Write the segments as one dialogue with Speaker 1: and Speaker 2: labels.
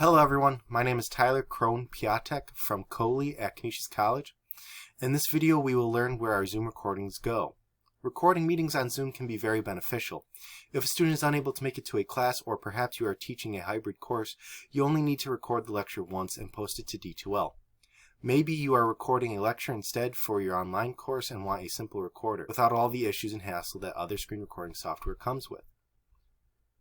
Speaker 1: Hello everyone, my name is Tyler Crone-Piatek from Coley at Canisius College. In this video we will learn where our Zoom recordings go. Recording meetings on Zoom can be very beneficial. If a student is unable to make it to a class, or perhaps you are teaching a hybrid course, you only need to record the lecture once and post it to D2L. Maybe you are recording a lecture instead for your online course and want a simple recorder without all the issues and hassle that other screen recording software comes with.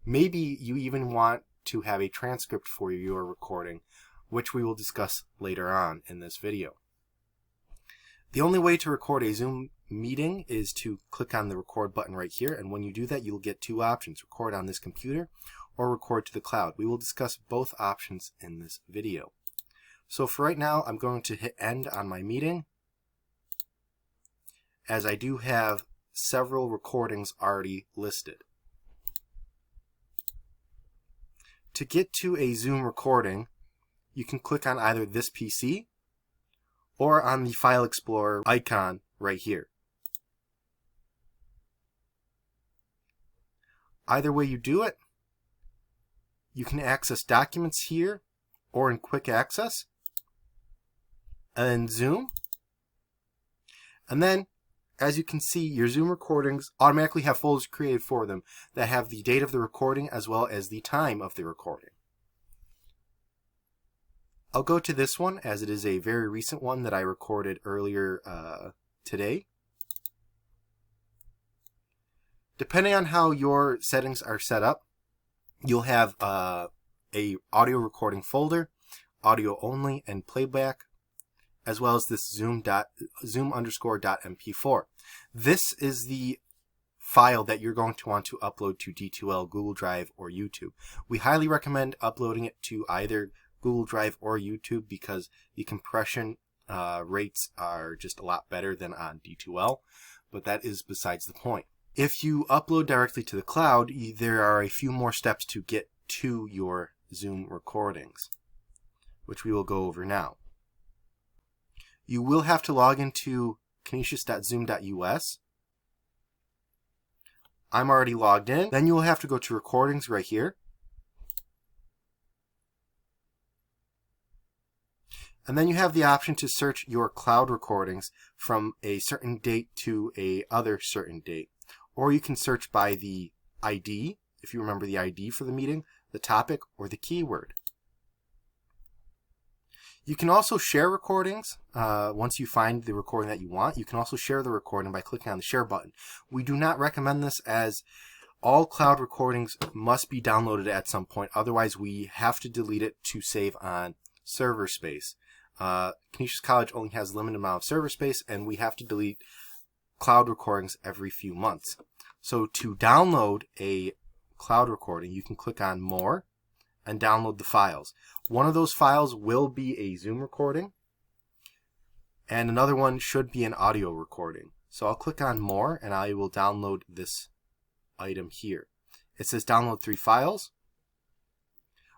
Speaker 1: Maybe you even want to have a transcript for your recording, which we will discuss later on in this video. The only way to record a Zoom meeting is to click on the record button right here, and when you do that you'll get two options: record on this computer or record to the cloud. We will discuss both options in this video. So for right now I'm going to hit end on my meeting, as I do have several recordings already listed. To get to a Zoom recording, you can click on either this PC or on the File Explorer icon right here. Either way you do it, you can access documents here or in quick access, and then Zoom. And then, as you can see, your Zoom recordings automatically have folders created for them that have the date of the recording as well as the time of the recording. I'll go to this one as it is a very recent one that I recorded earlier today. Depending on how your settings are set up, you'll have a audio recording folder, audio only, and playback, as well as this zoom_.mp4. This is the file that you're going to want to upload to D2L, Google Drive, or YouTube. We highly recommend uploading it to either Google Drive or YouTube because the compression rates are just a lot better than on D2L, but that is besides the point. If you upload directly to the cloud, there are a few more steps to get to your Zoom recordings, which we will go over now. You will have to log into canisius.zoom.us. I'm already logged in. Then you will have to go to recordings right here. And then you have the option to search your cloud recordings from a certain date to a other certain date. Or you can search by the ID, if you remember the ID for the meeting, the topic, or the keyword. You can also share recordings. Once you find the recording that you want, you can also share the recording by clicking on the share button. We do not recommend this, as all cloud recordings must be downloaded at some point. Otherwise, we have to delete it to save on server space. Canisius College only has a limited amount of server space, and we have to delete cloud recordings every few months. So to download a cloud recording, you can click on More and download the files. One of those files will be a Zoom recording, and another one should be an audio recording. So I'll click on More, and I will download this item here. It says download 3 files.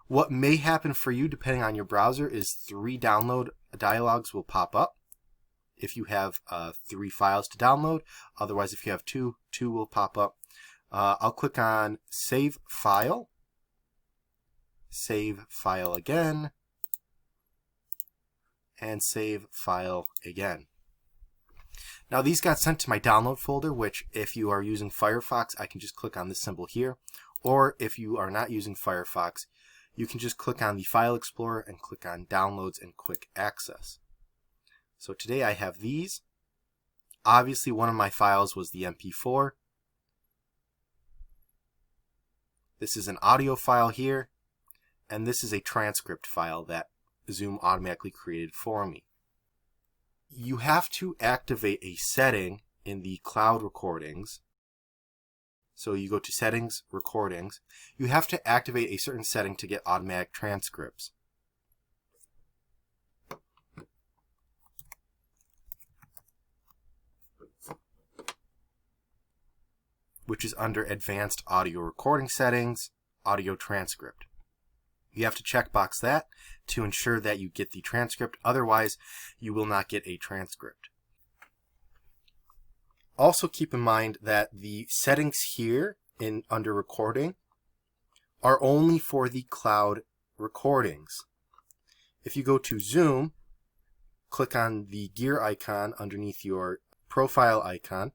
Speaker 1: What may happen for you, depending on your browser, is 3 download dialogues will pop up if you have 3 files to download. Otherwise, if you have 2 will pop up. I'll click on Save File. Save file again, and save file again. Now these got sent to my download folder, which if you are using Firefox, I can just click on this symbol here, or if you are not using Firefox, you can just click on the File Explorer and click on Downloads and Quick Access. So today I have these. Obviously one of my files was the MP4. This is an audio file here. And this is a transcript file that Zoom automatically created for me. You have to activate a setting in the cloud recordings. So you go to Settings, Recordings. You have to activate a certain setting to get automatic transcripts. Which is under Advanced Audio Recording Settings, Audio Transcript. You have to checkbox that to ensure that you get the transcript. Otherwise, you will not get a transcript. Also keep in mind that the settings here under recording are only for the cloud recordings. If you go to Zoom, click on the gear icon underneath your profile icon.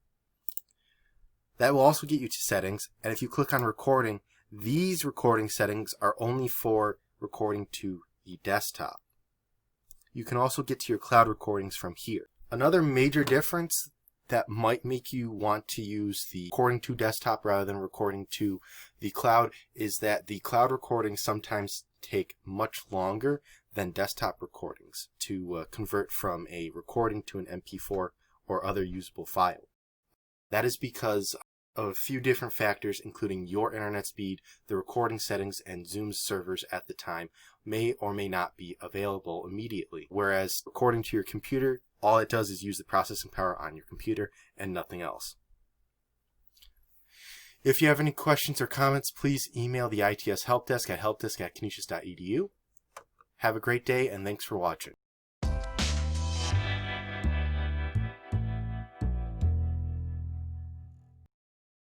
Speaker 1: That will also get you to settings, and if you click on recording, these recording settings are only for recording to the desktop. You can also get to your cloud recordings from here. Another major difference that might make you want to use the recording to desktop rather than recording to the cloud is that the cloud recordings sometimes take much longer than desktop recordings to convert from a recording to an MP4 or other usable file. That is because of a few different factors, including your internet speed, the recording settings, and Zoom's servers at the time may or may not be available immediately. Whereas recording to your computer, all it does is use the processing power on your computer and nothing else. If you have any questions or comments, please email the ITS help desk at helpdesk@canisius.edu. Have a great day, and thanks for watching.